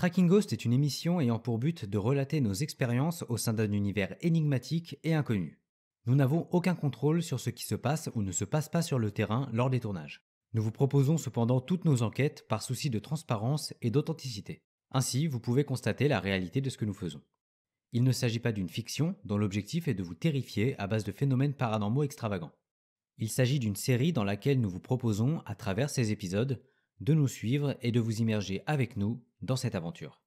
Tracking Ghost est une émission ayant pour but de relater nos expériences au sein d'un univers énigmatique et inconnu. Nous n'avons aucun contrôle sur ce qui se passe ou ne se passe pas sur le terrain lors des tournages. Nous vous proposons cependant toutes nos enquêtes par souci de transparence et d'authenticité. Ainsi, vous pouvez constater la réalité de ce que nous faisons. Il ne s'agit pas d'une fiction dont l'objectif est de vous terrifier à base de phénomènes paranormaux extravagants. Il s'agit d'une série dans laquelle nous vous proposons, à travers ces épisodes, de nous suivre et de vous immerger avec nous dans cette aventure.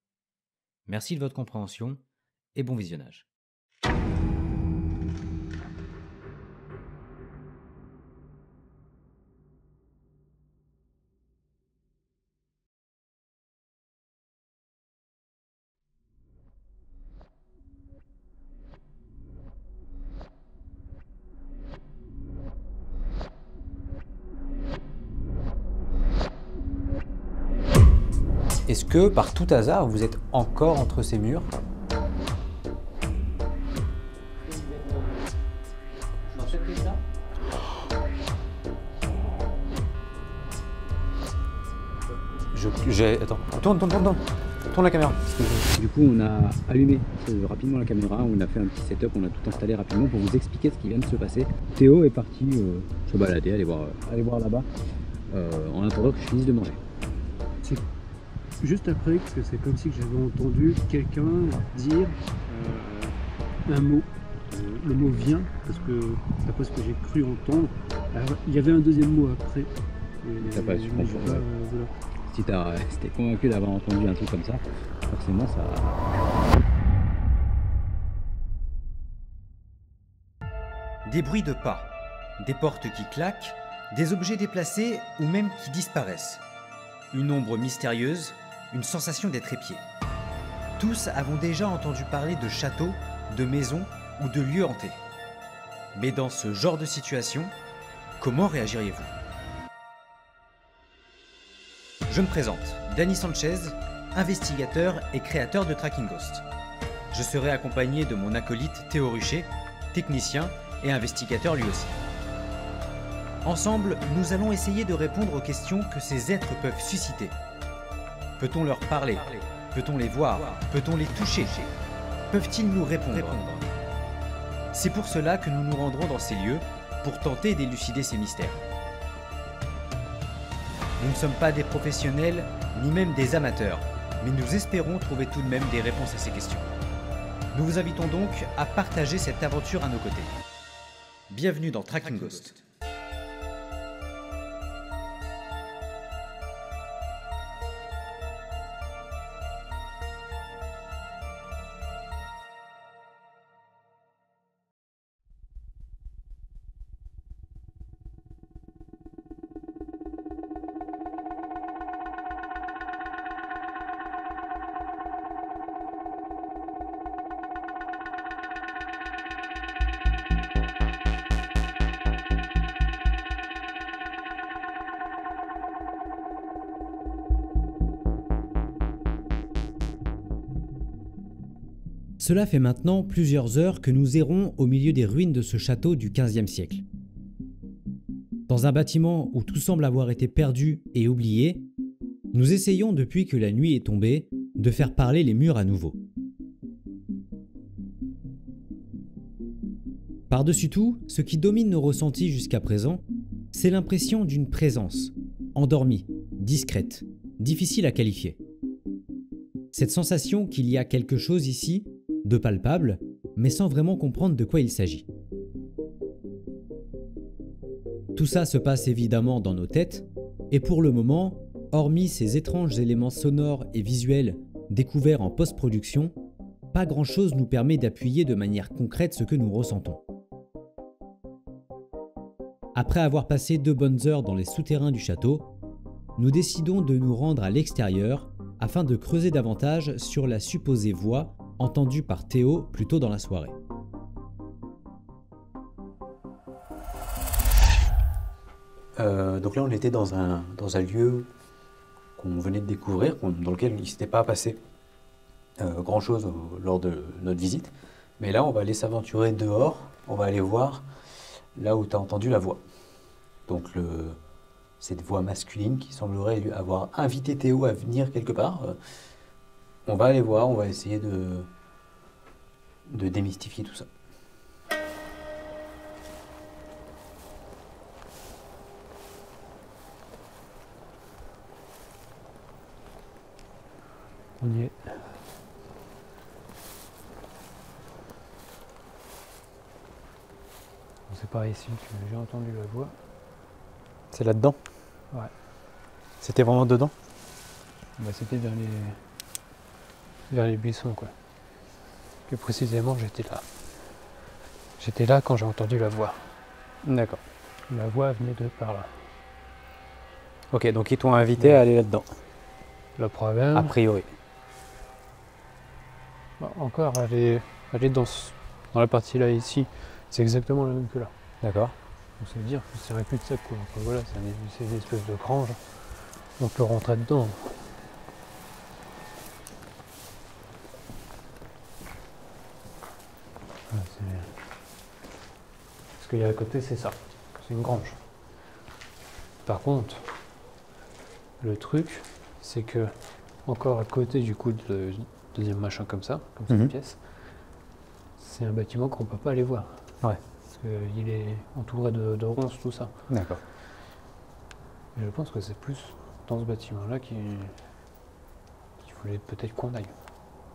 Merci de votre compréhension et bon visionnage. Est-ce que, par tout hasard, vous êtes encore entre ces murs ? Attends, tourne la caméra. Du coup, on a allumé rapidement la caméra, on a fait un petit setup, on a tout installé rapidement pour vous expliquer ce qui vient de se passer. Théo est parti se balader, aller voir là-bas, en attendant que je finisse de manger. C'est juste après que c'est comme si j'avais entendu quelqu'un dire un mot. Le mot vient, parce que d'après ce que j'ai cru entendre, alors, il y avait un deuxième mot après. T'as pas su comprendre. Voilà. Si t'es convaincu d'avoir entendu un truc comme ça, forcément ça... Des bruits de pas, des portes qui claquent, des objets déplacés ou même qui disparaissent. Une ombre mystérieuse, une sensation d'être épié. Tous avons déjà entendu parler de châteaux, de maisons ou de lieux hantés. Mais dans ce genre de situation, comment réagiriez-vous ? Je me présente, Danny Sanchez, investigateur et créateur de Tracking Ghost. Je serai accompagné de mon acolyte Théo Rucher, technicien et investigateur lui aussi. Ensemble, nous allons essayer de répondre aux questions que ces êtres peuvent susciter. Peut-on leur parler ? Peut-on les voir ? Peut-on les toucher ? Peuvent-ils nous répondre ? C'est pour cela que nous nous rendrons dans ces lieux pour tenter d'élucider ces mystères. Nous ne sommes pas des professionnels, ni même des amateurs, mais nous espérons trouver tout de même des réponses à ces questions. Nous vous invitons donc à partager cette aventure à nos côtés. Bienvenue dans Tracking Ghost. Cela fait maintenant plusieurs heures que nous errons au milieu des ruines de ce château du XVe siècle. Dans un bâtiment où tout semble avoir été perdu et oublié, nous essayons depuis que la nuit est tombée de faire parler les murs à nouveau. Par-dessus tout, ce qui domine nos ressentis jusqu'à présent, c'est l'impression d'une présence, endormie, discrète, difficile à qualifier. Cette sensation qu'il y a quelque chose ici, de palpable, mais sans vraiment comprendre de quoi il s'agit. Tout ça se passe évidemment dans nos têtes, et pour le moment, hormis ces étranges éléments sonores et visuels découverts en post-production, pas grand-chose nous permet d'appuyer de manière concrète ce que nous ressentons. Après avoir passé 2 bonnes heures dans les souterrains du château, nous décidons de nous rendre à l'extérieur afin de creuser davantage sur la supposée voix entendue par Théo plus tôt dans la soirée. Donc là, on était dans un lieu qu'on venait de découvrir, dans lequel il ne s'était pas passé grand-chose lors de notre visite. Mais là, on va aller s'aventurer dehors, on va aller voir là où tu as entendu la voix. Donc cette voix masculine qui semblerait lui avoir invité Théo à venir quelque part. On va aller voir, on va essayer de démystifier tout ça. On y est. C'est par ici que j'ai entendu la voix. C'est là-dedans? Ouais. C'était vraiment dedans? Bah, c'était vers les buissons, quoi. Plus précisément, j'étais là. J'étais là quand j'ai entendu la voix. D'accord. La voix venait de par là. Ok, donc ils t'ont invité à aller là-dedans, Le problème, a priori. bah, encore, aller dans la partie là, ici, c'est exactement la même que là. D'accord. Donc ça veut dire que c'est un cul-de-sac, quoi. Enfin, voilà, c'est une espèce de grange. On peut rentrer dedans. Ah, ce qu'il y a à côté, c'est ça. C'est une grange. Par contre, le truc, c'est que, encore à côté du coup de deuxième machin comme ça, comme cette pièce, c'est un bâtiment qu'on peut pas aller voir. Ouais. Parce qu'il est entouré de ronces, tout ça. D'accord. Et je pense que c'est plus dans ce bâtiment-là qu'il voulait peut-être qu'on aille.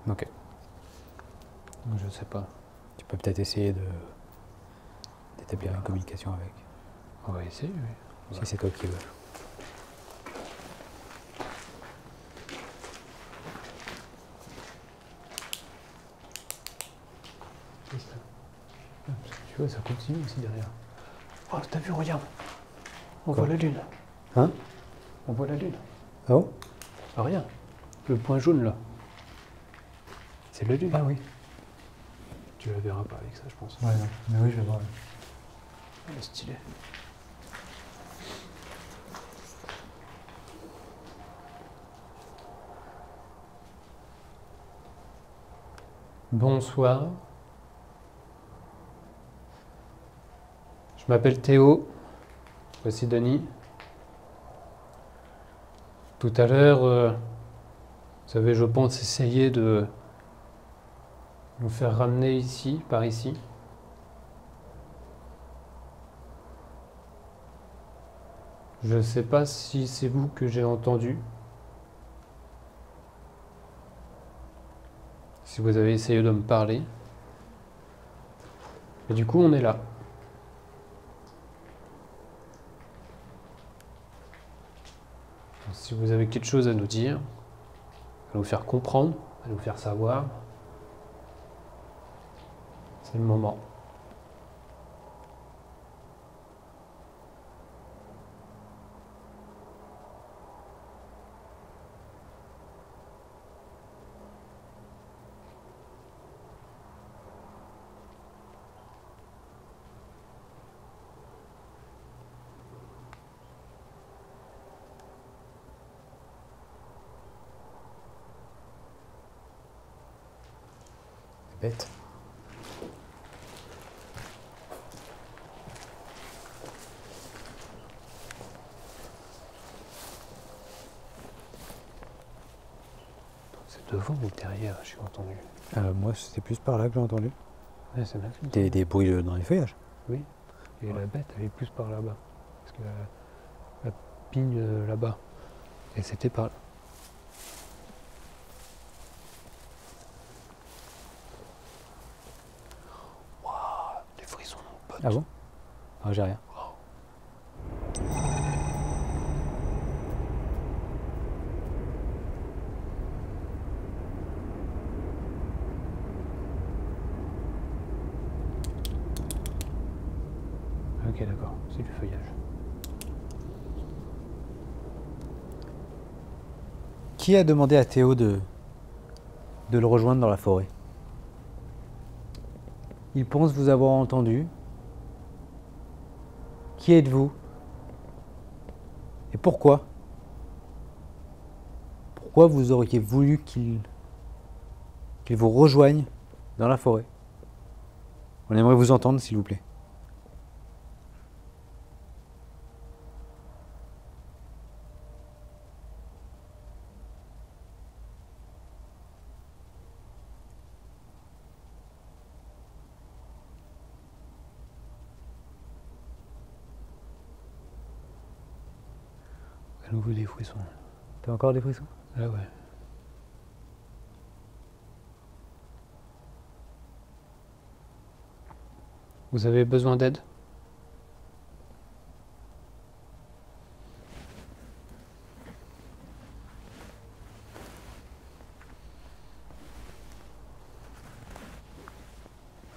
Ok. Donc je sais pas. Tu peux peut-être essayer d'établir une communication avec. On va essayer, oui. Si c'est toi qui veux. Tu vois, ça continue aussi derrière. Oh, t'as vu, regarde. On Quoi? voit la lune. Hein? On voit la lune. Ah bon? Ah, regarde. Le point jaune là. C'est la lune. Ah oui. Tu la verras pas avec ça, je pense. Ouais, non. Mais oui, je vais voir. Elle est stylée. Bonsoir. Je m'appelle Théo. Voici Dany. Tout à l'heure, vous savez, je pense essayer de nous faire ramener ici, par ici. Je ne sais pas si c'est vous que j'ai entendu. Si vous avez essayé de me parler. Et du coup, on est là. Si vous avez quelque chose à nous dire, à nous faire comprendre, à nous faire savoir, c'est le moment. Bête. C'est devant ou derrière, j'ai entendu. Moi, c'est plus par là que j'ai entendu. Ouais, c'est bien. Des bruits dans les feuillages. Oui. Et la bête, elle est plus par là-bas. Parce que la pigne là-bas. Et c'était par là. Waouh, des frissons, mon pote. Ah bon? Ah, j'ai rien. Ok, d'accord, c'est du feuillage. Qui a demandé à Théo de le rejoindre dans la forêt? Il pense vous avoir entendu. Qui êtes-vous? Et pourquoi? Pourquoi vous auriez voulu qu'il vous rejoigne dans la forêt? On aimerait vous entendre, s'il vous plaît. À nouveau des frissons. T'as encore des frissons? Ah ouais. Vous avez besoin d'aide?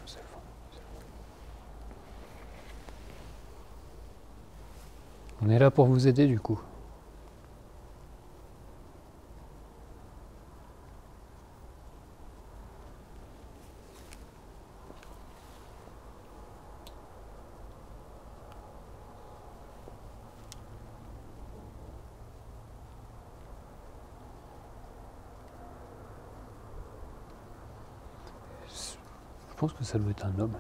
C'est bon. On est là pour vous aider du coup. Je pense que ça doit être un homme.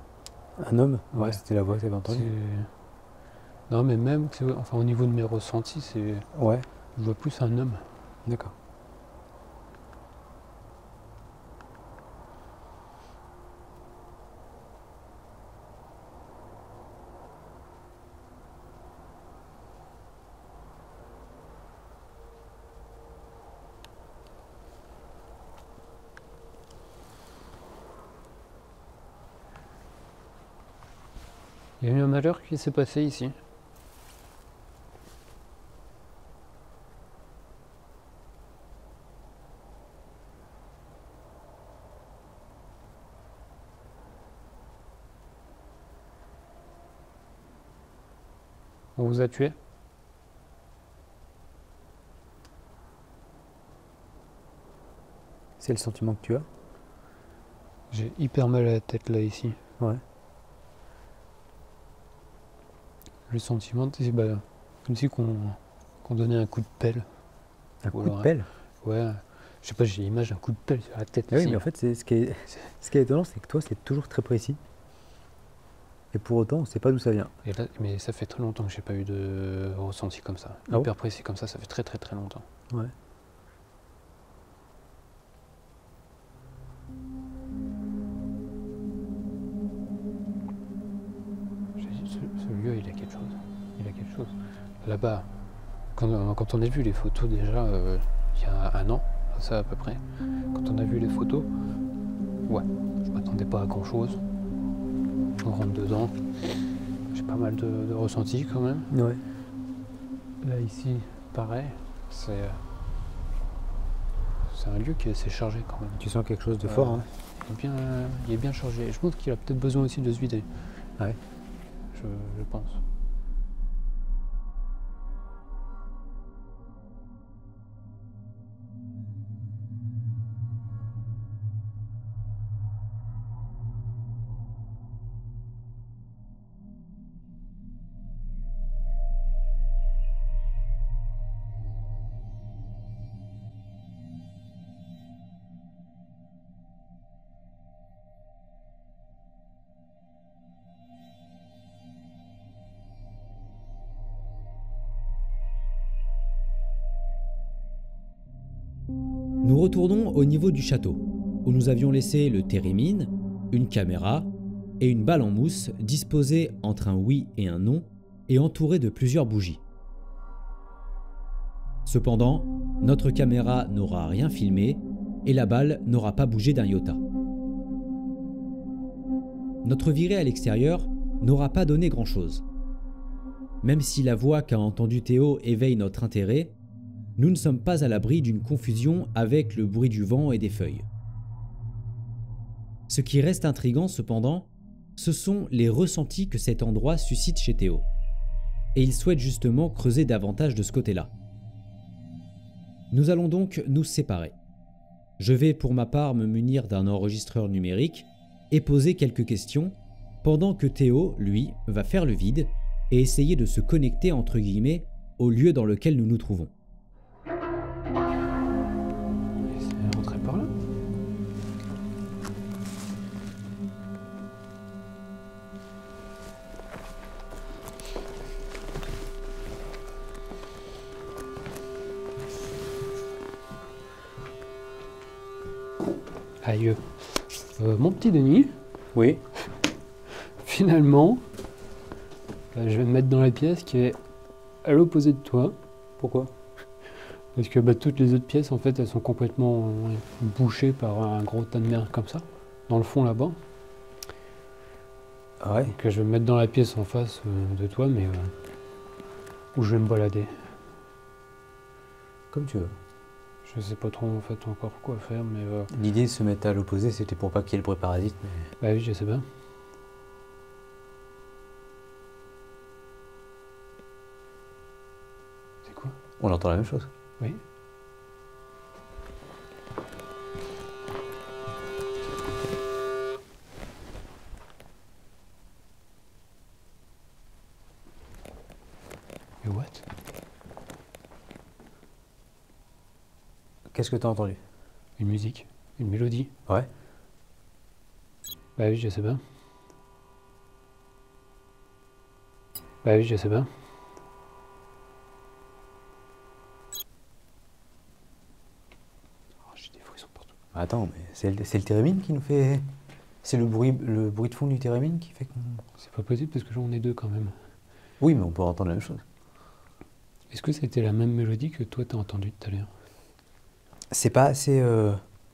Un homme? Ouais. C'était la voix que t'avais entendue. Non mais même, enfin, au niveau de mes ressentis, Ouais, je vois plus un homme. d'accord. Il y a eu un malheur qui s'est passé ici. On vous a tué? C'est le sentiment que tu as? J'ai hyper mal à la tête là ici. Ouais. Le sentiment, c'est comme si qu'on donnait un coup de pelle. Un coup alors, de pelle? Ouais, je sais pas, j'ai l'image d'un coup de pelle sur la tête Ah oui, ici. mais en fait, ce qui est étonnant, c'est que toi, c'est toujours très précis. Et pour autant, on ne sait pas d'où ça vient. Et là, mais ça fait très longtemps que j'ai pas eu de ressenti comme ça. Ah bon? Hyper précis comme ça fait très très très longtemps. Ouais. Ce lieu, il a quelque chose. Il a quelque chose. Là-bas, quand on a vu les photos déjà, il y a un an, ça à peu près, quand on a vu les photos, ouais, je m'attendais pas à grand chose. On rentre dedans, j'ai pas mal de ressentis quand même. Ouais. Là ici, pareil, c'est un lieu qui est assez chargé quand même. Tu sens quelque chose de fort, hein? Il est bien chargé. Je pense qu'il a peut-être besoin aussi de se vider. Ouais. Je pense. Nous retournons au niveau du château, où nous avions laissé le térémine, une caméra et une balle en mousse disposée entre un oui et un non et entourée de plusieurs bougies. Cependant, notre caméra n'aura rien filmé et la balle n'aura pas bougé d'un iota. Notre virée à l'extérieur n'aura pas donné grand-chose. Même si la voix qu'a entendue Théo éveille notre intérêt, nous ne sommes pas à l'abri d'une confusion avec le bruit du vent et des feuilles. Ce qui reste intriguant cependant, ce sont les ressentis que cet endroit suscite chez Théo. Et il souhaite justement creuser davantage de ce côté-là. Nous allons donc nous séparer. Je vais pour ma part me munir d'un enregistreur numérique et poser quelques questions, pendant que Théo, lui, va faire le vide et essayer de se connecter entre guillemets au lieu dans lequel nous nous trouvons. C'est rentré par là. Aïe. Mon petit Denis, Oui. finalement, je vais me mettre dans la pièce qui est à l'opposé de toi. Pourquoi? Parce que toutes les autres pièces, en fait, elles sont complètement bouchées par un gros tas de merde comme ça, dans le fond là-bas. Ah ouais. Donc je vais me mettre dans la pièce en face de toi, mais où je vais me balader. Comme tu veux. Je sais pas trop en fait encore quoi faire, mais... L'idée de se mettre à l'opposé, c'était pour pas qu'il y ait le bruit parasite, mais... Bah oui, je sais bien. C'est quoi? On entend la même chose. Oui. Et what? Qu'est-ce que t'as entendu? Une musique, une mélodie. Ouais. Bah oui, je sais bien. Bah oui, je sais bien. Oh, j'ai des frissons partout. Attends, mais c'est le térémine qui nous fait... C'est le bruit de fond du térémine qui fait qu'on... C'est pas possible parce que là on est deux quand même. Oui, mais on peut entendre la même chose. Est-ce que c'était la même mélodie que toi t'as entendu tout à l'heure? C'est pas assez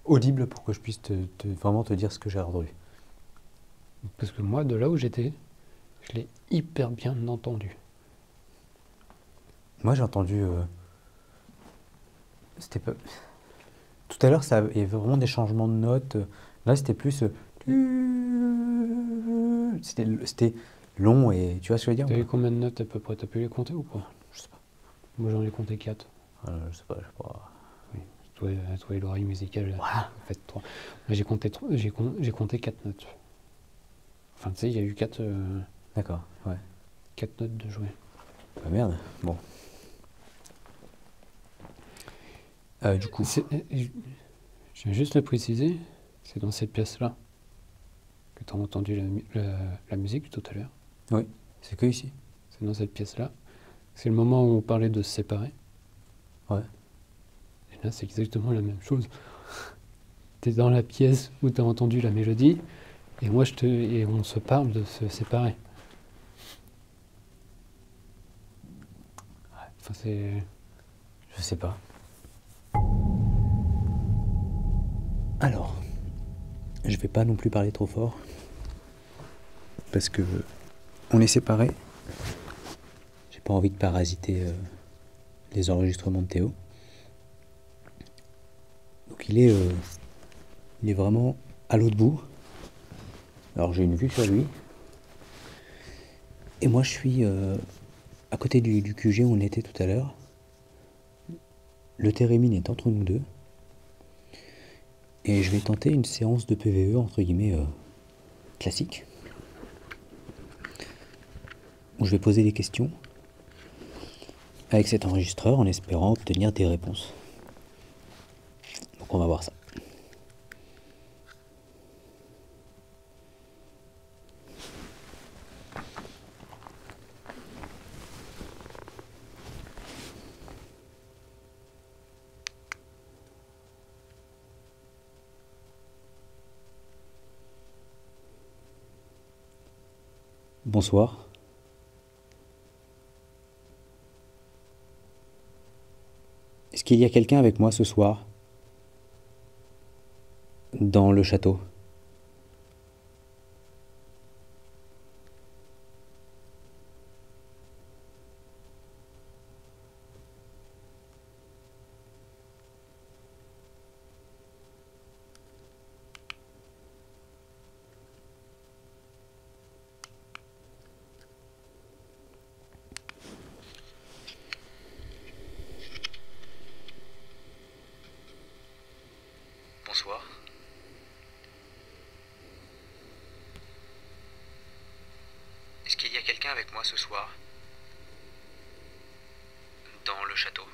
audible pour que je puisse vraiment te dire ce que j'ai entendu. Parce que moi, de là où j'étais, je l'ai hyper bien entendu. Moi, j'ai entendu... C'était pas... Tout à l'heure, il y avait vraiment des changements de notes. Là, c'était plus... C'était long et... Tu vois ce que je veux dire? T'as eu combien de notes à peu près? T'as pu les compter ou pas? Je sais pas. Moi j'en ai compté 4. Je sais pas, je sais pas. Toi et l'oreille musicale, Voilà. faites 3. Moi j'ai compté 4 notes. Enfin tu sais, il y a eu 4 D'accord, ouais. notes de jouer. Bah merde, bon. Du coup... Je viens juste le préciser, c'est dans cette pièce-là que tu as entendu la musique tout à l'heure. Oui, c'est que ici. C'est dans cette pièce-là. C'est le moment où on parlait de se séparer. Ouais. Et là, c'est exactement la même chose. T'es dans la pièce où t'as entendu la mélodie, et moi et on se parle de se séparer. Enfin, c'est... Je sais pas. Alors, je vais pas non plus parler trop fort. Parce que on est séparés. J'ai pas envie de parasiter les enregistrements de Théo. Donc il est vraiment à l'autre bout. Alors j'ai une vue sur lui. Et moi je suis à côté du QG où on était tout à l'heure. Le térémine est entre nous deux. Et je vais tenter une séance de PVE entre guillemets classique. Où je vais poser des questions avec cet enregistreur en espérant obtenir des réponses. Donc on va voir ça. Bonsoir. Est-ce qu'il y a quelqu'un avec moi ce soir dans le château? Bonsoir. Est-ce qu'il y a quelqu'un avec moi ce soir dans le château?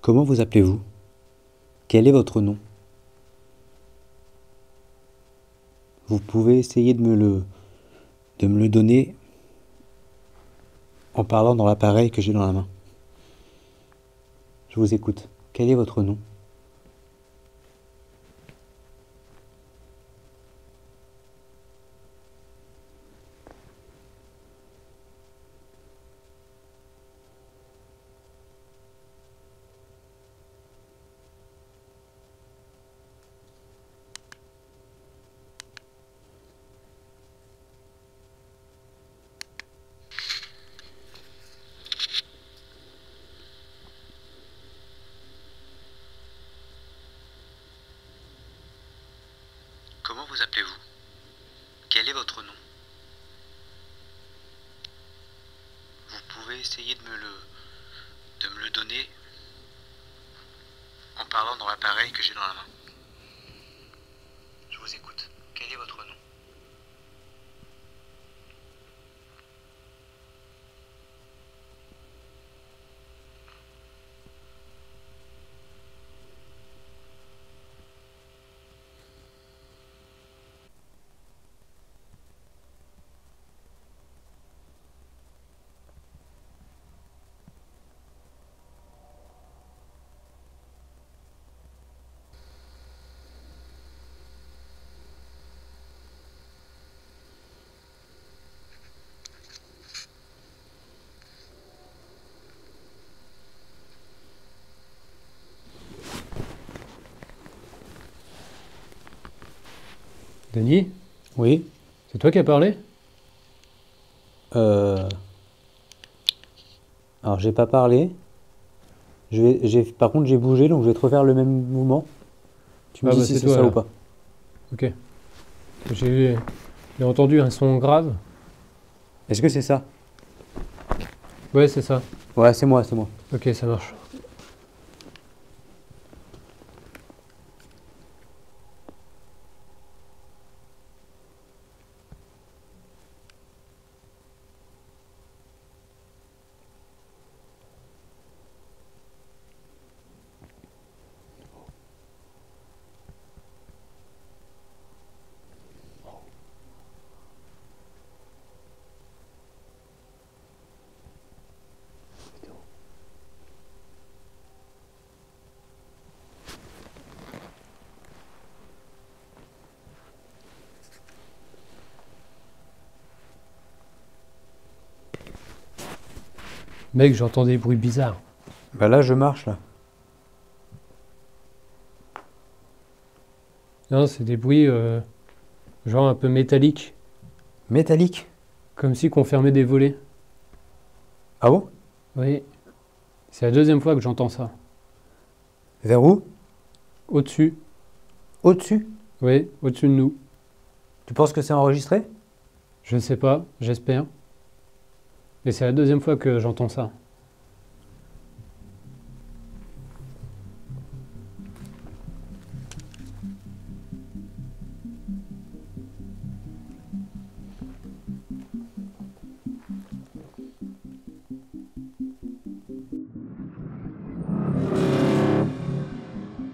Comment vous appelez-vous? Quel est votre nom? Vous pouvez essayer de me le donner en parlant dans l'appareil que j'ai dans la main. Je vous écoute. Quel est votre nom? Comment vous appelez-vous? Quel est votre nom? Vous pouvez essayer de me le donner en parlant dans l'appareil que j'ai dans la main. Je vous écoute. Quel est votre nom? Denis, Oui. c'est toi qui as parlé? Alors, j'ai pas parlé. Par contre, j'ai bougé, donc je vais te refaire le même mouvement. Tu me Ah dis bah, si c'est c'est toi, ça là. ou pas. Ok. J'ai entendu un son grave. Est-ce que c'est ça? Ouais, c'est ça. Ouais, c'est moi, c'est moi. Ok, ça marche. Mec, j'entends des bruits bizarres. Bah là, je marche, là. Non, c'est des bruits genre un peu métalliques. Métallique? Comme si qu'on fermait des volets. Ah bon? Oui. C'est la deuxième fois que j'entends ça. Vers où? Au-dessus. Au-dessus? Oui, au-dessus de nous. Tu penses que c'est enregistré? Je ne sais pas, j'espère. Mais c'est la deuxième fois que j'entends ça.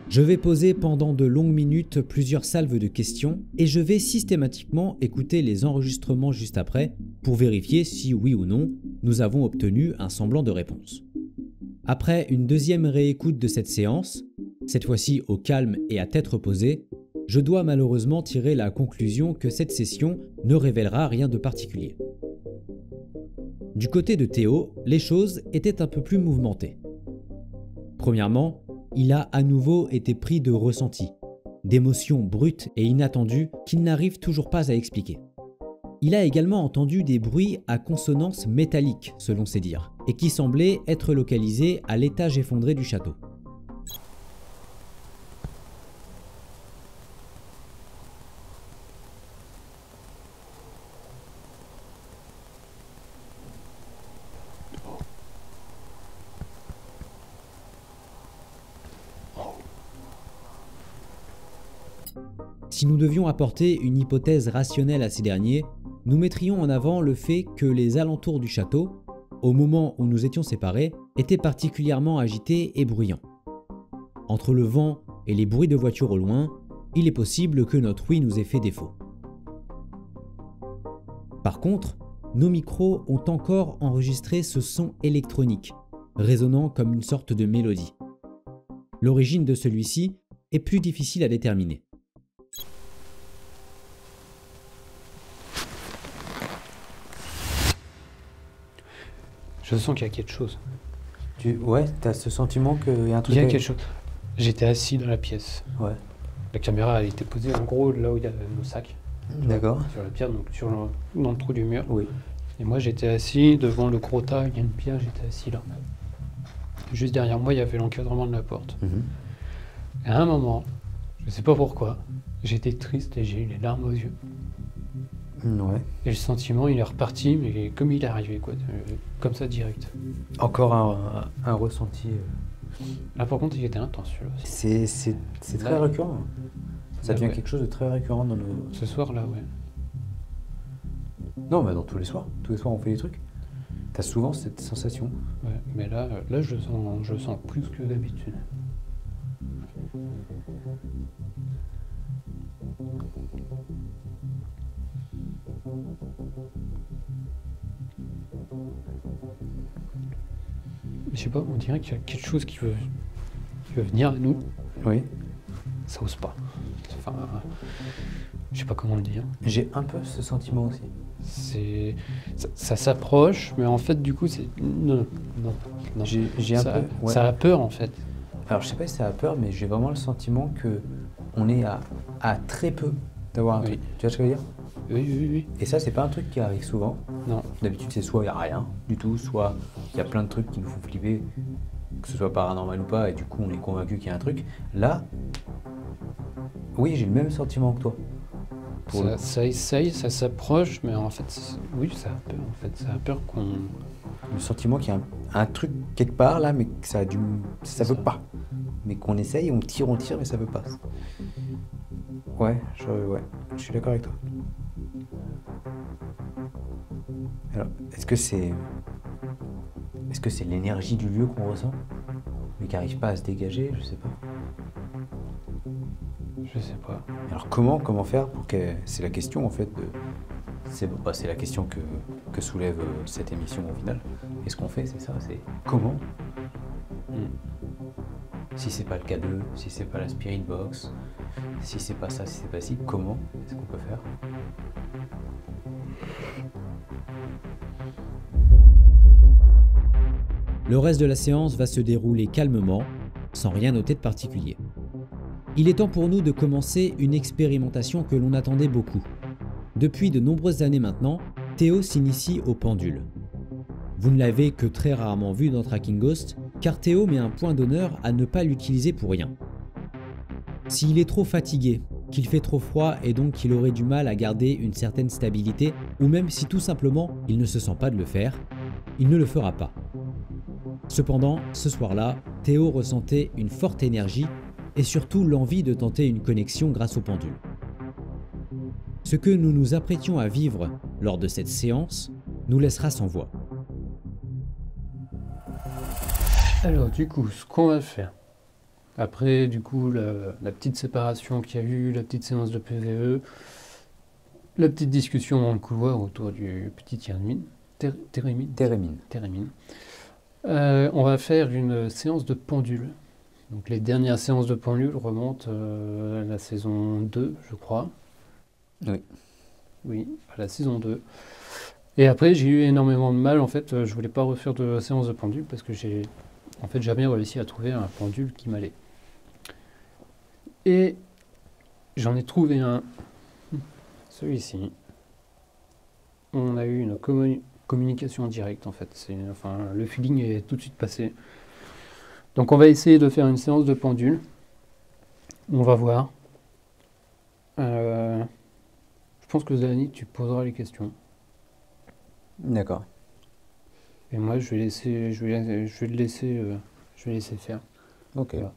Je vais poser pendant de longues minutes plusieurs salves de questions et je vais systématiquement écouter les enregistrements juste après pour vérifier si oui ou non nous avons obtenu un semblant de réponse. Après une deuxième réécoute de cette séance, cette fois-ci au calme et à tête reposée, je dois malheureusement tirer la conclusion que cette session ne révélera rien de particulier. Du côté de Théo, les choses étaient un peu plus mouvementées. Premièrement, il a à nouveau été pris de ressentis, d'émotions brutes et inattendues qu'il n'arrive toujours pas à expliquer. Il a également entendu des bruits à consonance métallique, selon ses dires, et qui semblaient être localisés à l'étage effondré du château. Si nous devions apporter une hypothèse rationnelle à ces derniers, nous mettrions en avant le fait que les alentours du château, au moment où nous étions séparés, étaient particulièrement agités et bruyants. Entre le vent et les bruits de voitures au loin, il est possible que notre ouïe nous ait fait défaut. Par contre, nos micros ont encore enregistré ce son électronique, résonnant comme une sorte de mélodie. L'origine de celui-ci est plus difficile à déterminer. Je sens qu'il y a quelque chose. Ouais, t'as ce sentiment qu'il y a un truc. Il y a quelque chose. J'étais assis dans la pièce. Ouais. La caméra elle était posée en gros là où il y a nos sacs. D'accord. Sur la pierre, donc dans le trou du mur. Oui. Et moi j'étais assis devant le gros tas, il y a une pierre, j'étais assis là. Juste derrière moi, il y avait l'encadrement de la porte. Et à un moment, je sais pas pourquoi, j'étais triste et j'ai eu les larmes aux yeux. Ouais. Et le sentiment, il est reparti, mais comme il est arrivé, quoi. Comme ça, direct. Encore un ressenti. Là, par contre, il était intense, celui-là aussi. C'est très récurrent. Ça devient quelque chose de très récurrent dans nos... Ce soir-là, ouais. Non, mais dans tous les soirs. Tous les soirs, on fait des trucs. T'as souvent cette sensation. Ouais, mais là je le sens plus que d'habitude. Je sais pas, on dirait qu'il y a quelque chose qui veut venir à nous. Oui. Ça ose pas. Enfin, je sais pas comment le dire. J'ai un peu ce sentiment aussi. Ça s'approche, mais en fait, du coup, c'est... Non. J'ai un peu... Ouais. Ça a peur, en fait. Alors, je sais pas si ça a peur, mais j'ai vraiment le sentiment que on est à très peu d'avoir un truc. Tu vois ce que je veux dire? Oui. Et ça, c'est pas un truc qui arrive souvent. Non. D'habitude, c'est soit il n'y a rien du tout, soit il y a plein de trucs qui nous font flipper, que ce soit paranormal ou pas, et du coup, on est convaincu qu'il y a un truc. Là, oui, j'ai le même sentiment que toi. Ça essaye, ça s'approche, mais en fait, oui, ça a peur, en fait. Ça a peur qu'on... Le sentiment qu'il y a un truc quelque part, là, mais que ça veut pas. Mais qu'on essaye, on tire, mais ça veut pas. Ouais, je suis d'accord avec toi. Alors, est-ce que c'est l'énergie du lieu qu'on ressent, mais qui n'arrive pas à se dégager? Je sais pas. Je sais pas. Alors comment faire pour que... C'est la question en fait de... C'est la question que soulève cette émission au final. Et ce qu'on fait, c'est ça, c'est comment? Si c'est pas le K2, si c'est pas la Spirit Box, si c'est pas ça, si c'est pas ci, comment est-ce qu'on peut faire? Le reste de la séance va se dérouler calmement, sans rien noter de particulier. Il est temps pour nous de commencer une expérimentation que l'on attendait beaucoup. Depuis de nombreuses années maintenant, Théo s'initie au pendule. Vous ne l'avez que très rarement vu dans Tracking Ghost, car Théo met un point d'honneur à ne pas l'utiliser pour rien. S'il est trop fatigué, qu'il fait trop froid et donc qu'il aurait du mal à garder une certaine stabilité, ou même si tout simplement il ne se sent pas de le faire, il ne le fera pas. Cependant, ce soir-là, Théo ressentait une forte énergie et surtout l'envie de tenter une connexion grâce au pendule. Ce que nous nous apprêtions à vivre lors de cette séance nous laissera sans voix. Alors du coup, ce qu'on va faire, après du coup la petite séparation qu'il y a eu, la petite séance de PVE, la petite discussion dans le couloir autour du petit Térémine, on va faire une séance de pendule. Donc les dernières séances de pendule remontent à la saison 2, je crois. Oui. Oui, à la saison 2. Et après, j'ai eu énormément de mal. En fait, je voulais pas refaire de séance de pendule parce que j'ai en fait jamais réussi à trouver un pendule qui m'allait. Et j'en ai trouvé un, celui-ci. On a eu une communication en direct en fait. Le feeling est tout de suite passé. Donc on va essayer de faire une séance de pendule. On va voir. Je pense que Dani, tu poseras les questions. D'accord. Et moi, je vais le laisser faire. Ok. Voilà.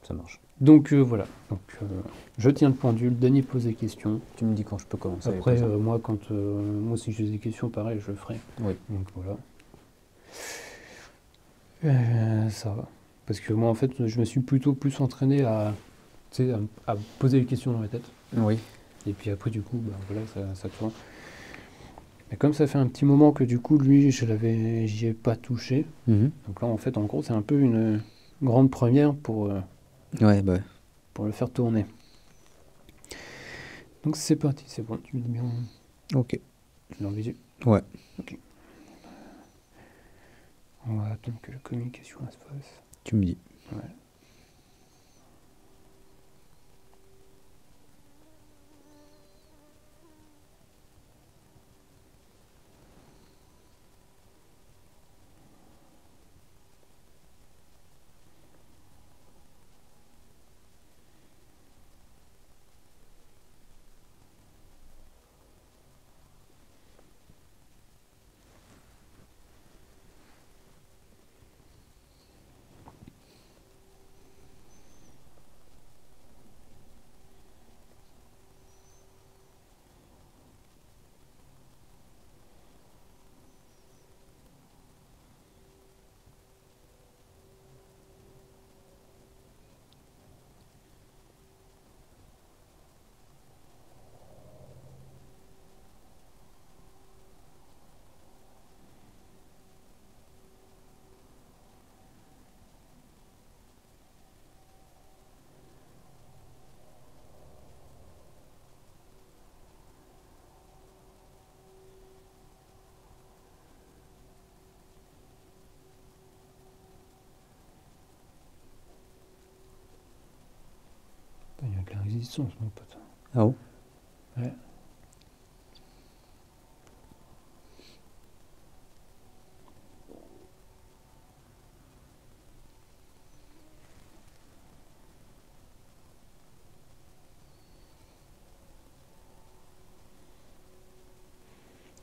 Ça marche. Donc voilà. Donc, je tiens le pendule. Dani pose des questions. Tu me dis quand je peux commencer. Après, moi, moi, si j'ai des questions, pareil, je le ferai. Oui. Donc voilà. Ça va. Parce que moi, en fait, je me suis plutôt plus entraîné à, tu sais, à poser les questions dans ma tête. Oui. Et puis après, du coup, bah, voilà, ça tourne. Mais comme ça fait un petit moment que du coup, lui, j'y ai pas touché. Mhm. Donc là, en fait, en gros, c'est un peu une grande première Ouais, bah. pour le faire tourner. Donc c'est parti, c'est bon, tu me dis bien. Ok. Tu l'as en visu. Ouais. Ok. On va attendre que la communication elle se fasse. Tu me dis. Ouais. Il y a de la résistance, mon pote. Ah bon? Ouais.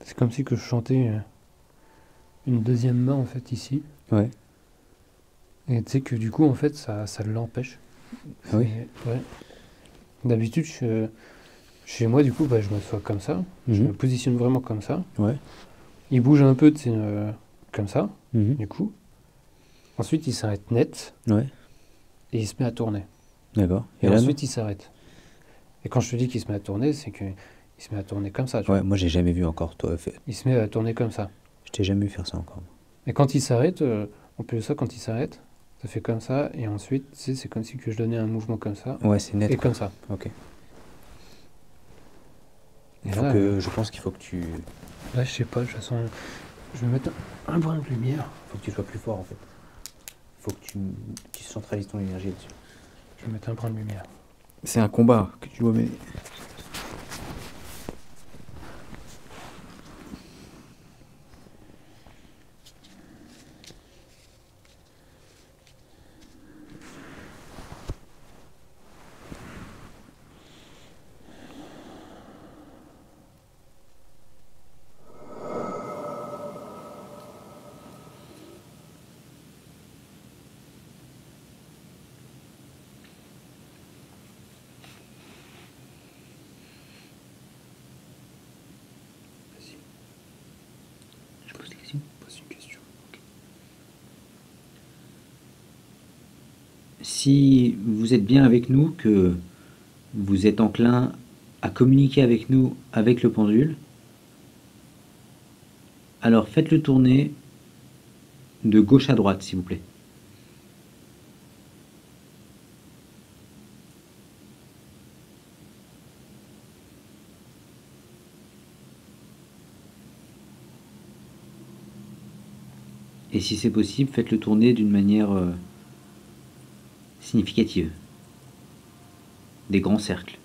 C'est comme si que je chantais une deuxième main en fait ici. Ouais. Et tu sais que du coup en fait ça l'empêche. Ah oui. Ouais. D'habitude chez moi du coup bah, je m'assois comme ça. Je me Mhm. positionne vraiment comme ça. Ouais. Il bouge un peu tu sais, comme ça Mhm. du coup. Ensuite il s'arrête net Ouais. et il se met à tourner. D'accord. Et là, non? ensuite il s'arrête. Et quand je te dis qu'il se met à tourner c'est qu'il se met à tourner comme ça. Tu vois. Ouais, moi j'ai jamais vu encore toi. Il se met à tourner comme ça. Je t'ai jamais vu faire ça encore. Et quand il s'arrête, on peut ça quand il s'arrête, ça fait comme ça, et ensuite, tu sais, c'est comme si que je donnais un mouvement comme ça, Ouais, c'est net. et quoi. comme ça. Ok. Et Il faut là, que, je pense qu'il faut que tu, là, je sais pas, de toute façon, je vais mettre un brin de lumière. faut que tu sois plus fort en fait. Il faut que tu centralises ton énergie là-dessus. Je vais mettre un brin de lumière. C'est un combat que tu dois mener. Vas-y, Je pose des questions. pose une question. Si vous êtes bien avec nous, que vous êtes enclin à communiquer avec nous avec le pendule, alors faites-le tourner de gauche à droite, s'il vous plaît. Et si c'est possible, faites-le tourner d'une manière significative. Des grands cercles.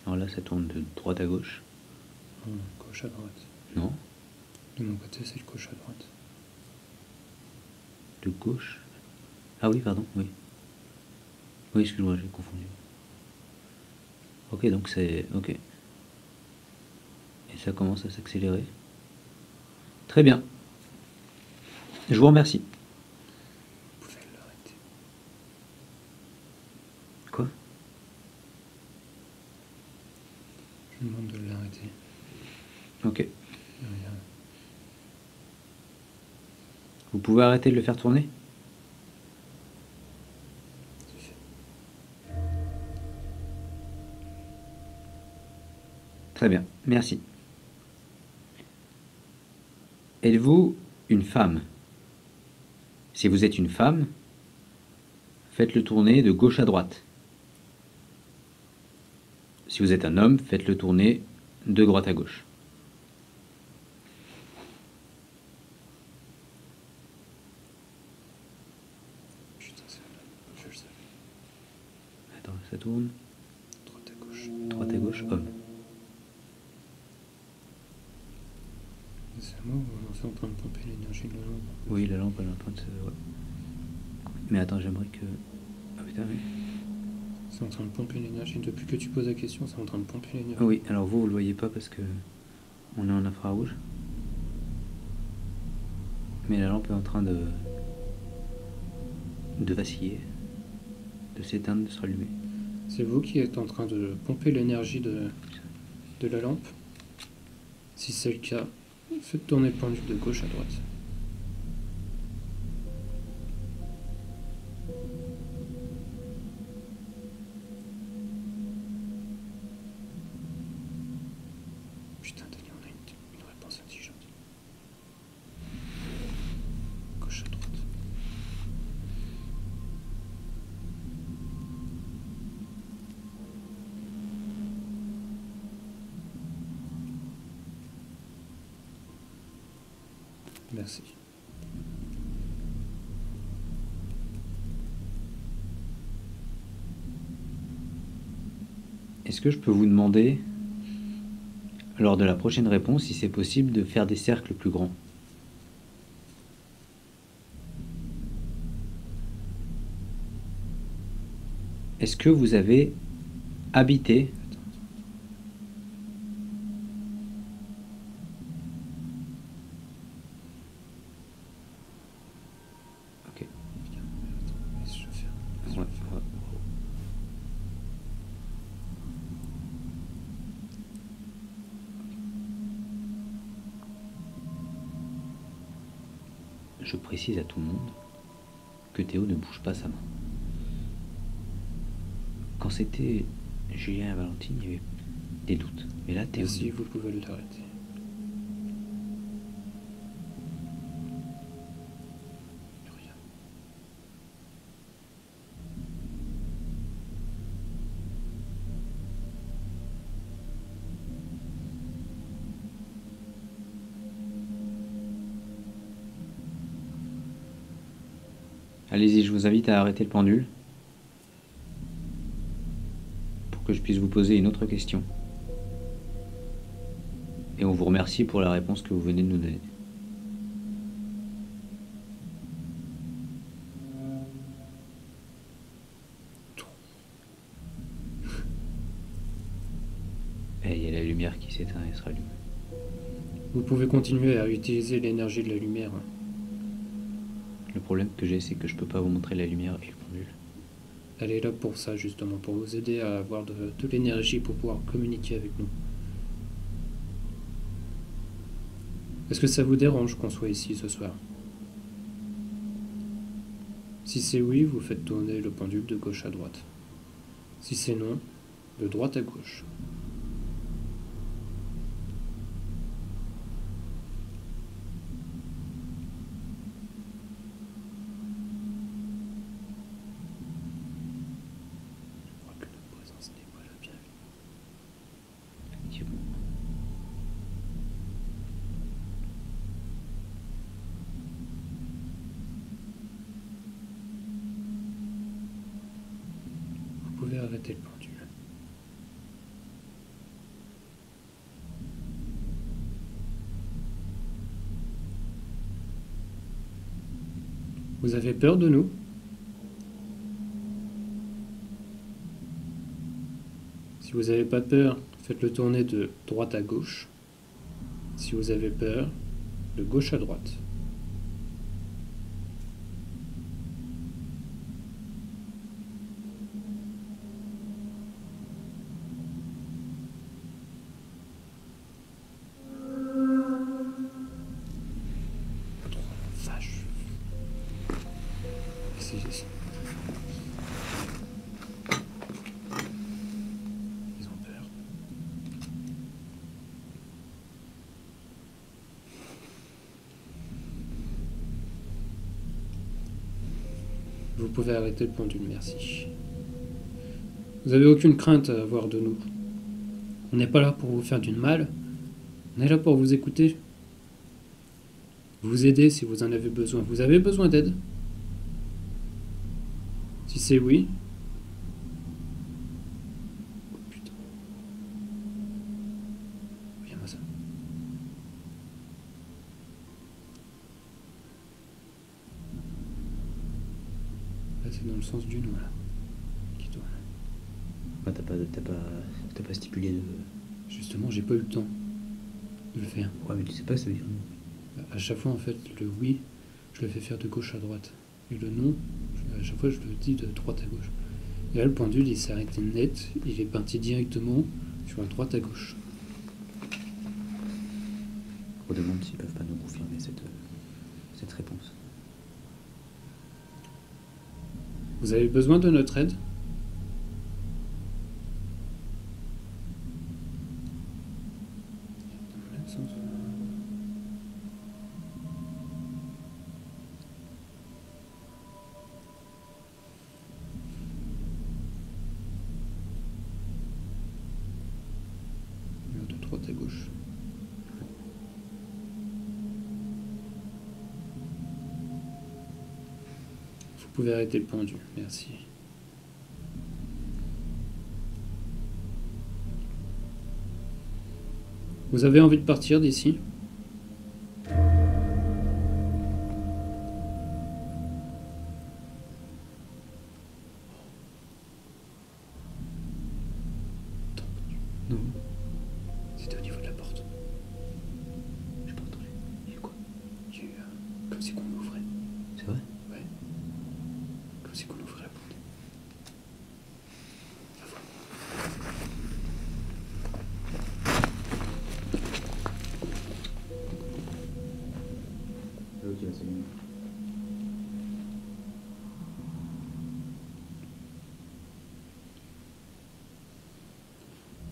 Alors là, ça tourne de droite à gauche. Gauche à droite. Non, De mon côté, c'est le gauche à droite. de gauche. Ah oui, pardon, oui. Oui, excuse-moi, j'ai confondu. Ok, donc c'est... Ok. Et ça commence à s'accélérer. Très bien. Je vous remercie. Vous pouvez l'arrêter. Quoi? Je vous demande de l'arrêter. Ok. Rien. Vous pouvez arrêter de le faire tourner? C'est fait. Très bien, merci. Êtes-vous une femme? Si vous êtes une femme, faites-le tourner de gauche à droite. Si vous êtes un homme, faites-le tourner de droite à gauche. Putain, c'est je le sais. Attends, ça tourne. Droite à gauche. Droite à gauche, homme. C'est à moi ou c'est en train de pomper l'énergie de la lampe? Oui, la lampe elle est en train de se... ouais. Mais attends, j'aimerais que... Ah putain, oui. C'est en train de pomper l'énergie. Depuis que tu poses la question, c'est en train de pomper l'énergie. Ah oui, alors vous le voyez pas parce que on est en infrarouge. Mais la lampe est en train de vaciller, de s'éteindre, de se rallumer. C'est vous qui êtes en train de pomper l'énergie de la lampe. Si c'est le cas, faites tourner le pendule de gauche à droite. Putain, Denis, on a une réponse intelligente. Gauche à droite. Merci. Est-ce que je peux vous demander, lors de la prochaine réponse, si c'est possible de faire des cercles plus grands? Est-ce que vous avez habité Ok. Laisse-je faire. Ouais, ouais. Je précise à tout le monde que Théo ne bouge pas sa main. Quand c'était Julien et Valentine, il y avait des doutes. Mais là, Théo... Merci, vous pouvez l'arrêter. Rien. Allez-y, je vous invite à arrêter le pendule pour que je puisse vous poser une autre question. Et on vous remercie pour la réponse que vous venez de nous donner. Et il y a la lumière qui s'éteint et se rallume. Vous pouvez continuer à utiliser l'énergie de la lumière. Le problème que j'ai, c'est que je peux pas vous montrer la lumière et le pendule. Elle est là pour ça, justement, pour vous aider à avoir de l'énergie pour pouvoir communiquer avec nous. Est-ce que ça vous dérange qu'on soit ici ce soir? Si c'est oui, vous faites tourner le pendule de gauche à droite. Si c'est non, de droite à gauche. Je crois que notre présence n'est pas la bienvenue. Effectivement. Vous pouvez arrêter le pendule. Vous avez peur de nous? Si vous n'avez pas peur, faites-le tourner de droite à gauche. Si vous avez peur, de gauche à droite. Vache. Ils ont peur. Vous pouvez arrêter le pendule, merci. Vous n'avez aucune crainte à avoir de nous. On n'est pas là pour vous faire du mal. On est là pour vous écouter. Vous aider si vous en avez besoin. Vous avez besoin d'aide? Si c'est oui. Oh, putain. Viens-moi ça. Là, c'est dans le sens du nom, là. Qui tourne. Ah, t'as pas stipulé de... Justement, j'ai pas eu le temps de le faire. Ouais, mais tu sais pas, ça veut dire non. À chaque fois, en fait, le oui, je le fais faire de gauche à droite. Et le non, à chaque fois, je le dis de droite à gauche. Et là, le pendule, il s'est arrêté net. Il est parti directement sur la droite à gauche. On demande s'ils peuvent pas nous confirmer cette réponse. Vous avez besoin de notre aide? De droite à gauche. Vous pouvez arrêter le pendule, merci. Vous avez envie de partir d'ici? Non, C'était au niveau de la porte. j'ai pas entendu. Il y a eu quoi? Il y a eu comme si qu'on ouvrait. C'est vrai? Ouais. Comme si qu'on ouvrait la porte. Va voir. Ok, c'est mieux.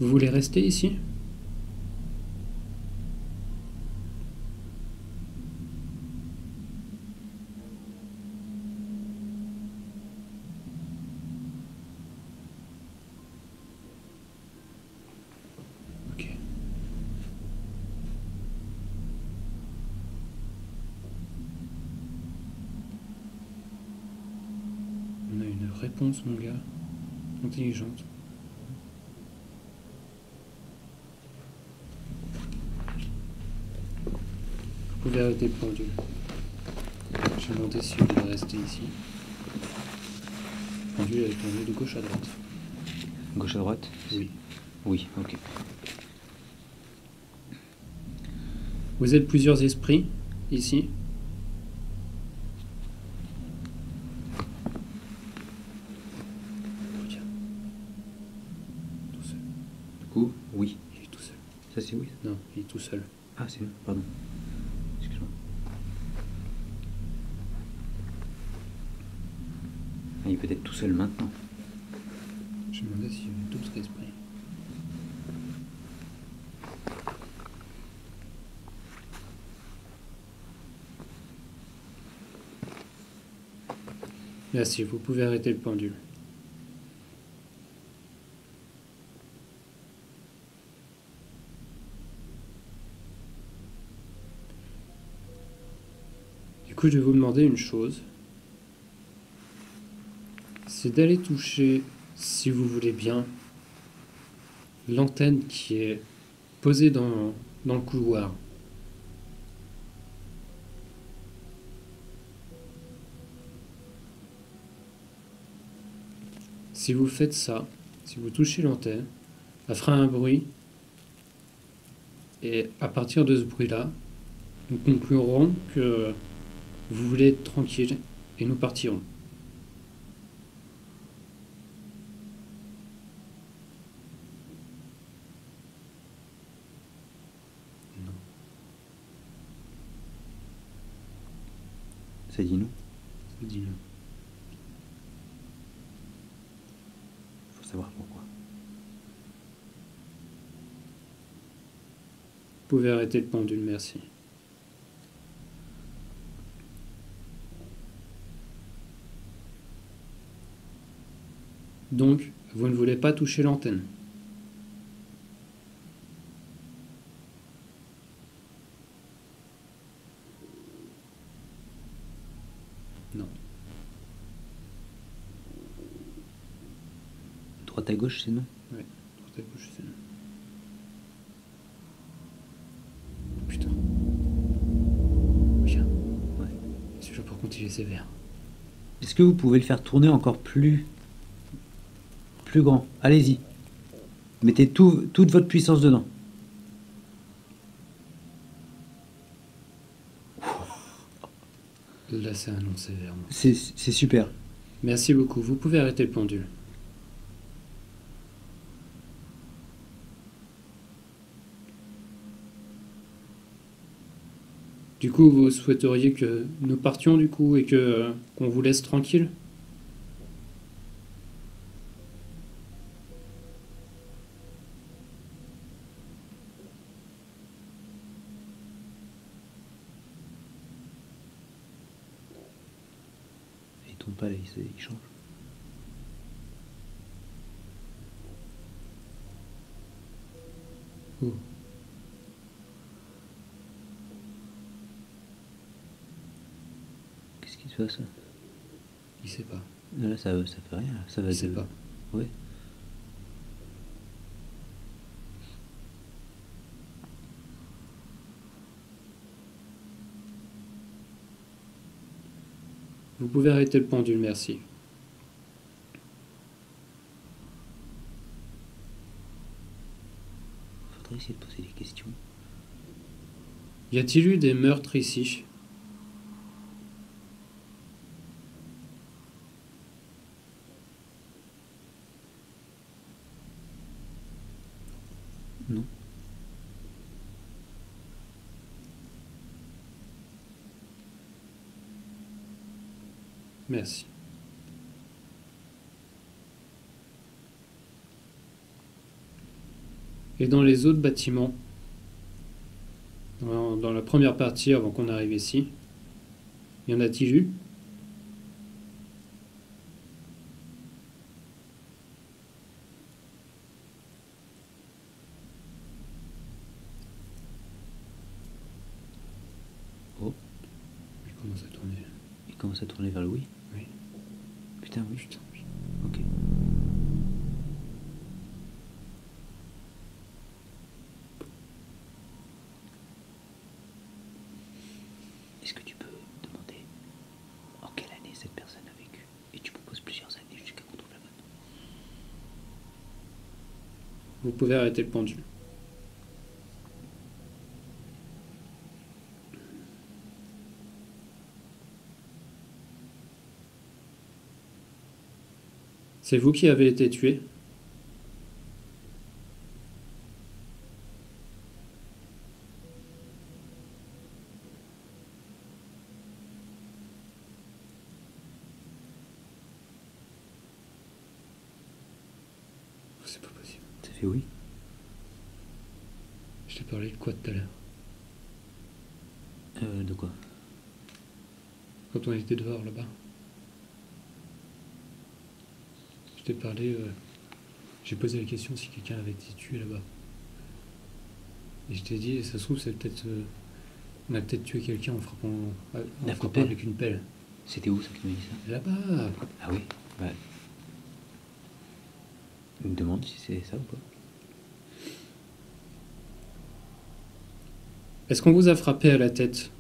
Vous voulez rester ici? Ok. On a une réponse, mon gars. Intelligente. Vous pouvez arrêter le pendule. J'ai demandé si vous voulez rester ici. Le pendule est tourné de gauche à droite. Gauche à droite? Oui. Oui, ok. Vous êtes plusieurs esprits ici. Regarde. Tout seul. Du coup, oui. Il est tout seul. Ça c'est oui. Non, il est tout seul. Ah, c'est pardon. Excuse-moi. Ah, il peut être tout seul maintenant. Je me demandais s'il y avait d'autres esprits. Merci, vous pouvez arrêter le pendule. Du coup, je vais vous demander une chose. C'est d'aller toucher, si vous voulez bien, l'antenne qui est posée dans le couloir. Si vous faites ça, si vous touchez l'antenne, elle fera un bruit. Et à partir de ce bruit-là, nous conclurons que vous voulez être tranquille et nous partirons. Ça dit non. Dis-le. Faut savoir pourquoi. Vous pouvez arrêter le pendule, merci. Donc, vous ne voulez pas toucher l'antenne. Non. Droite à gauche, c'est non. Ouais, droite à gauche, c'est non. Putain. Viens. Ouais. Celui-là, par contre, il est sévère. Est-ce que vous pouvez le faire tourner encore plus grand? Allez-y. Mettez toute votre puissance dedans. Là, c'est un non sévère. Moi. C'est super. Merci beaucoup. Vous pouvez arrêter le pendule. Du coup, vous souhaiteriez que nous partions du coup et que qu'on vous laisse tranquille? Il tourne pas là, il change. Oh. Qu'est-ce qui se passe là? Il sait pas. Là, ça fait rien. Là. Ça va Il sait de- pas. Ouais. Vous pouvez arrêter le pendule, merci. Faudrait essayer de poser des questions. Y a-t-il eu des meurtres ici? Non. Merci. Et dans les autres bâtiments, dans la première partie avant qu'on arrive ici, y en a-t-il eu? Oh, Il commence à tourner. il commence à tourner vers le oui. Oui. Putain, oui. Putain, oui. Ok. Est-ce que tu peux demander en quelle année cette personne a vécu? Et tu proposes plusieurs années jusqu'à qu'on trouve la bonne. Vous pouvez arrêter le pendule. C'est vous qui avez été tué? C'est pas possible. Ça fait oui. Je t'ai parlé de quoi tout à l'heure? De quoi? Quand on était dehors là-bas. Je t'ai parlé. J'ai posé la question si quelqu'un avait été tué là-bas. Et je t'ai dit, ça se trouve, c'est peut-être. On a peut-être tué quelqu'un en frappant. En La frappant pelle. avec une pelle. C'était où ça qui m'a dit ça? Là-bas! Ah oui. Bah. Il me demande si c'est ça ou pas. Est-ce qu'on vous a frappé à la tête?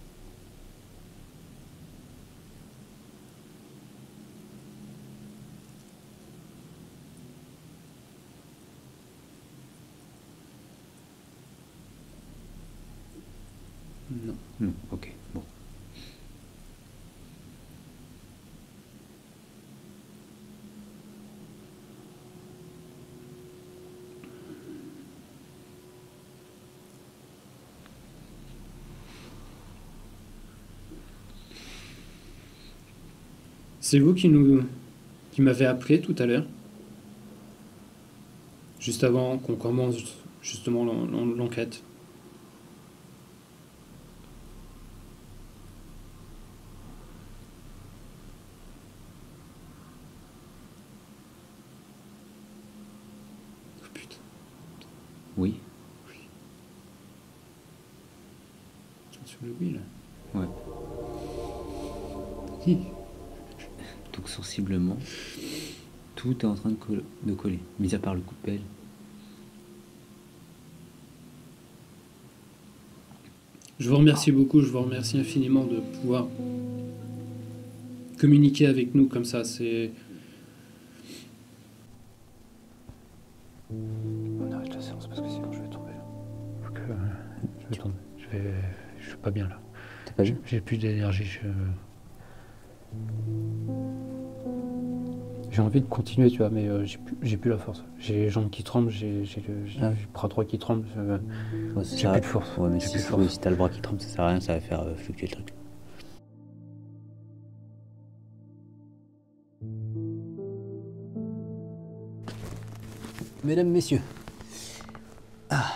Non. Non, ok, bon. C'est vous qui m'avez appelé tout à l'heure, juste avant qu'on commence justement l'enquête. Oh putain, Oui. sur le oui là. Ouais. Hi. Donc sensiblement, tout est en train de coller, mis à part le coup de pelle. Je vous remercie beaucoup, je vous remercie infiniment de pouvoir communiquer avec nous comme ça. On arrête la séance parce que sinon je vais tomber là. Je suis pas bien là. T'es pas bien? J'ai plus d'énergie. J'ai envie de continuer, tu vois, mais j'ai plus la force. J'ai les jambes qui tremblent, j'ai le bras droit qui tremble. Ouais, J'ai plus de force. Ouais, mais J'ai si, plus de force. si t'as le bras qui tremble, ça sert à rien, ça va faire fluctuer le truc. Mesdames, messieurs. Ah.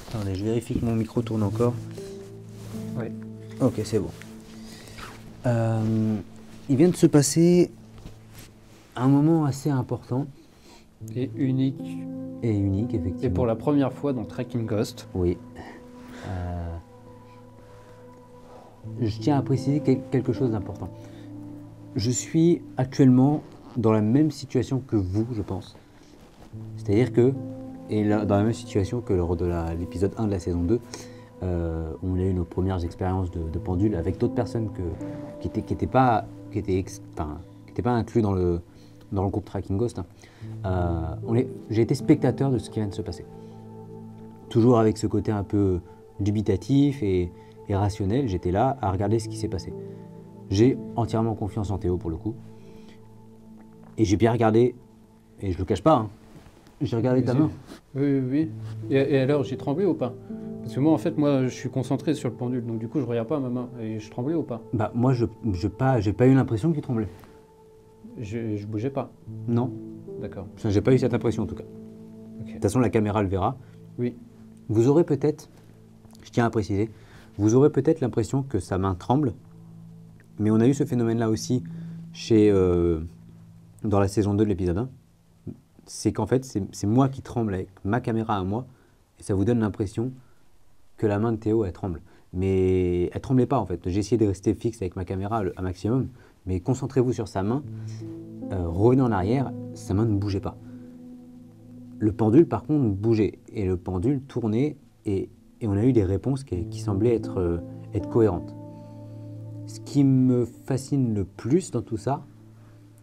Attendez, je vérifie que mon micro tourne encore. Ouais. Ok, c'est bon. Il vient de se passer un moment assez important Et unique. et unique, effectivement. Et pour la première fois dans Tracking Ghost. Oui. Je tiens à préciser quelque chose d'important. Je suis actuellement dans la même situation que vous, je pense. C'est-à-dire que, et là, dans la même situation que lors de l'épisode 1 de la saison 2, on a eu nos premières expériences de pendule avec d'autres personnes qui n'étaient pas inclus dans le groupe Tracking Ghost. Hein. J'ai été spectateur de ce qui vient de se passer. Toujours avec ce côté un peu dubitatif et rationnel, j'étais là à regarder ce qui s'est passé. J'ai entièrement confiance en Théo pour le coup. Et j'ai bien regardé, et je le cache pas, hein, j'ai regardé ta main. Oui. Et alors, j'ai tremblé ou pas? Parce que moi, en fait, je suis concentré sur le pendule, donc du coup, je regarde pas ma main. Et je tremblais ou pas? Bah moi, j'ai pas eu l'impression qu'il tremblait. Je bougeais pas. Non, D'accord. enfin, j'ai pas eu cette impression en tout cas. Ok. De toute façon, la caméra le verra. Oui. Vous aurez peut-être, je tiens à préciser, vous aurez peut-être l'impression que sa main tremble, mais on a eu ce phénomène-là aussi dans la saison 2 de l'épisode 1. C'est qu'en fait, c'est moi qui tremble avec ma caméra à moi, et ça vous donne l'impression que la main de Théo, elle tremble. Mais elle tremblait pas en fait. J'ai essayé de rester fixe avec ma caméra un maximum, mais concentrez-vous sur sa main, revenez en arrière, sa main ne bougeait pas. Le pendule, par contre, bougeait, et le pendule tournait, et on a eu des réponses qui semblaient être cohérentes. Ce qui me fascine le plus dans tout ça,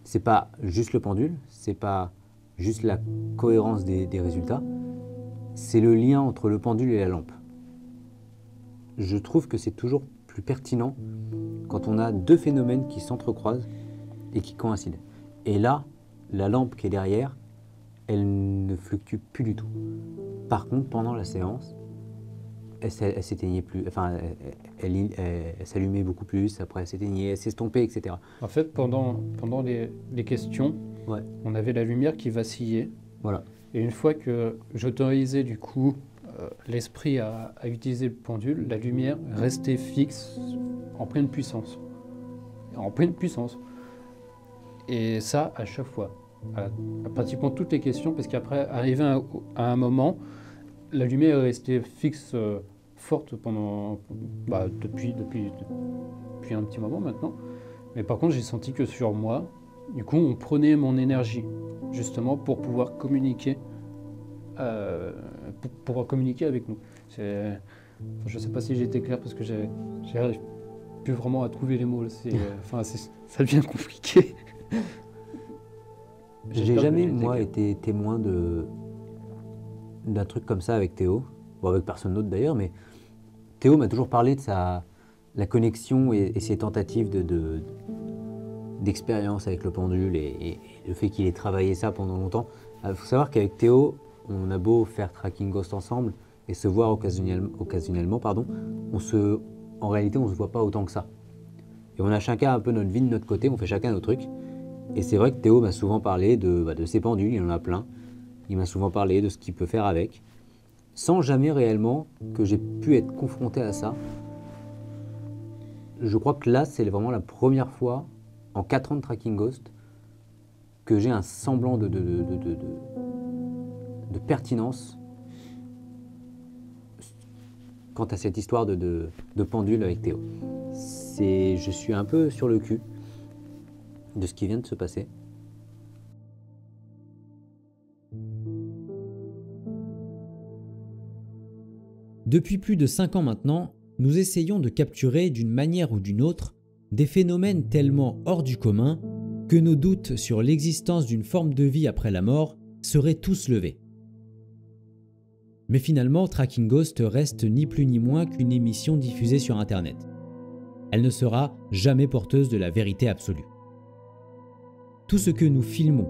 c'est pas juste le pendule, c'est pas juste la cohérence des résultats, c'est le lien entre le pendule et la lampe. Je trouve que c'est toujours plus pertinent quand on a deux phénomènes qui s'entrecroisent et qui coïncident. Et là, la lampe qui est derrière, elle ne fluctue plus du tout. Par contre, pendant la séance, elle s'éteignait plus, enfin, elle s'allumait beaucoup plus, après elle s'éteignait, elle s'estompait, etc. En fait, pendant les questions, Ouais. on avait la lumière qui vacillait. Voilà. Et une fois que j'autorisais du coup l'esprit à utiliser le pendule, la lumière restait fixe en pleine puissance. En pleine puissance. Et ça, à chaque fois. À pratiquement toutes les questions, parce qu'après, arrivé à un moment, la lumière est restée fixe, forte depuis un petit moment maintenant. Mais par contre, j'ai senti que sur moi, du coup, on prenait mon énergie, justement, pour pouvoir communiquer, avec nous. Je ne sais pas si j'ai été clair, parce que j'arrive plus vraiment à trouver les mots. Ça devient compliqué. J'ai jamais, moi, été témoin d'un truc comme ça avec Théo, bon, avec personne d'autre d'ailleurs, mais Théo m'a toujours parlé de la connexion et ses tentatives d'expérience avec le pendule et le fait qu'il ait travaillé ça pendant longtemps. Il faut savoir qu'avec Théo, on a beau faire Tracking Ghost ensemble et se voir occasionnellement, en réalité on ne se voit pas autant que ça. Et on a chacun un peu notre vie de notre côté, on fait chacun nos trucs. Et c'est vrai que Théo m'a souvent parlé de ses pendules, il en a plein. Il m'a souvent parlé de ce qu'il peut faire avec, sans jamais réellement que j'ai pu être confronté à ça. Je crois que là, c'est vraiment la première fois, en 4 ans de Tracking Ghost, que j'ai un semblant de pertinence quant à cette histoire de pendule avec Théo. Je suis un peu sur le cul de ce qui vient de se passer. Depuis plus de 5 ans maintenant, nous essayons de capturer d'une manière ou d'une autre des phénomènes tellement hors du commun que nos doutes sur l'existence d'une forme de vie après la mort seraient tous levés. Mais finalement, Tracking Ghost reste ni plus ni moins qu'une émission diffusée sur Internet. Elle ne sera jamais porteuse de la vérité absolue. Tout ce que nous filmons,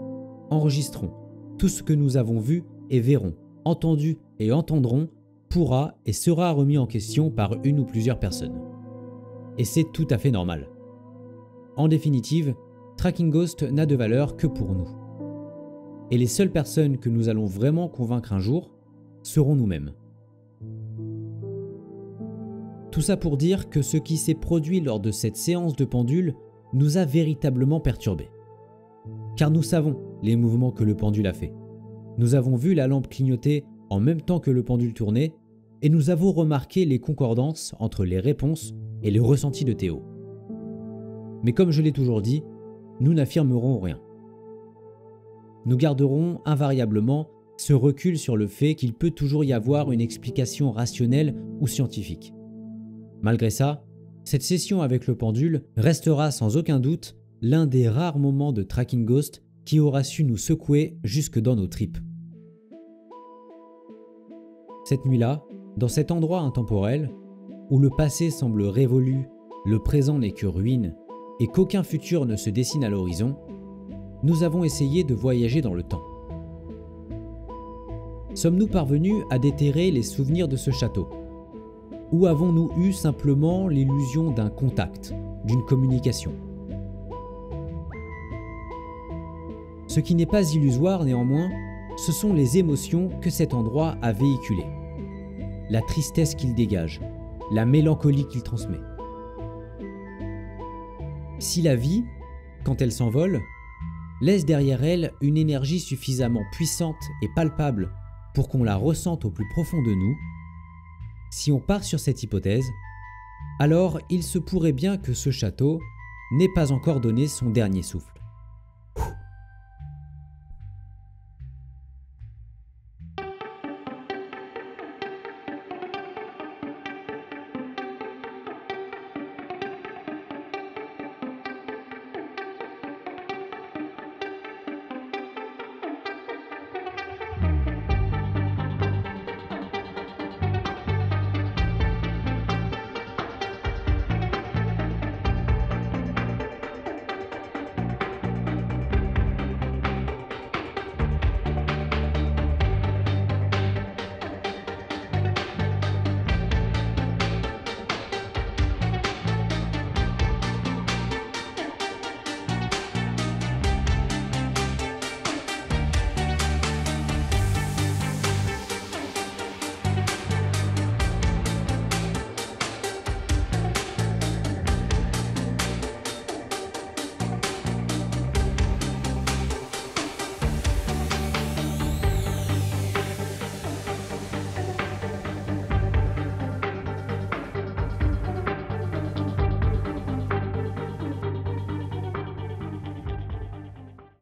enregistrons, tout ce que nous avons vu et verrons, entendu et entendrons pourra et sera remis en question par une ou plusieurs personnes. Et c'est tout à fait normal. En définitive, Tracking Ghost n'a de valeur que pour nous. Et les seules personnes que nous allons vraiment convaincre un jour seront nous-mêmes. Tout ça pour dire que ce qui s'est produit lors de cette séance de pendule nous a véritablement perturbés. Car nous savons les mouvements que le pendule a fait. Nous avons vu la lampe clignoter en même temps que le pendule tournait, et nous avons remarqué les concordances entre les réponses et les ressentis de Théo. Mais comme je l'ai toujours dit, nous n'affirmerons rien. Nous garderons invariablement ce recul sur le fait qu'il peut toujours y avoir une explication rationnelle ou scientifique. Malgré ça, cette session avec le pendule restera sans aucun doute l'un des rares moments de Tracking Ghost qui aura su nous secouer jusque dans nos tripes. Cette nuit-là, dans cet endroit intemporel, où le passé semble révolu, le présent n'est que ruine, et qu'aucun futur ne se dessine à l'horizon, nous avons essayé de voyager dans le temps. Sommes-nous parvenus à déterrer les souvenirs de ce château? Ou avons-nous eu simplement l'illusion d'un contact, d'une communication? Ce qui n'est pas illusoire néanmoins, ce sont les émotions que cet endroit a véhiculées. La tristesse qu'il dégage, la mélancolie qu'il transmet. Si la vie, quand elle s'envole, laisse derrière elle une énergie suffisamment puissante et palpable pour qu'on la ressente au plus profond de nous, si on part sur cette hypothèse, alors il se pourrait bien que ce château n'ait pas encore donné son dernier souffle.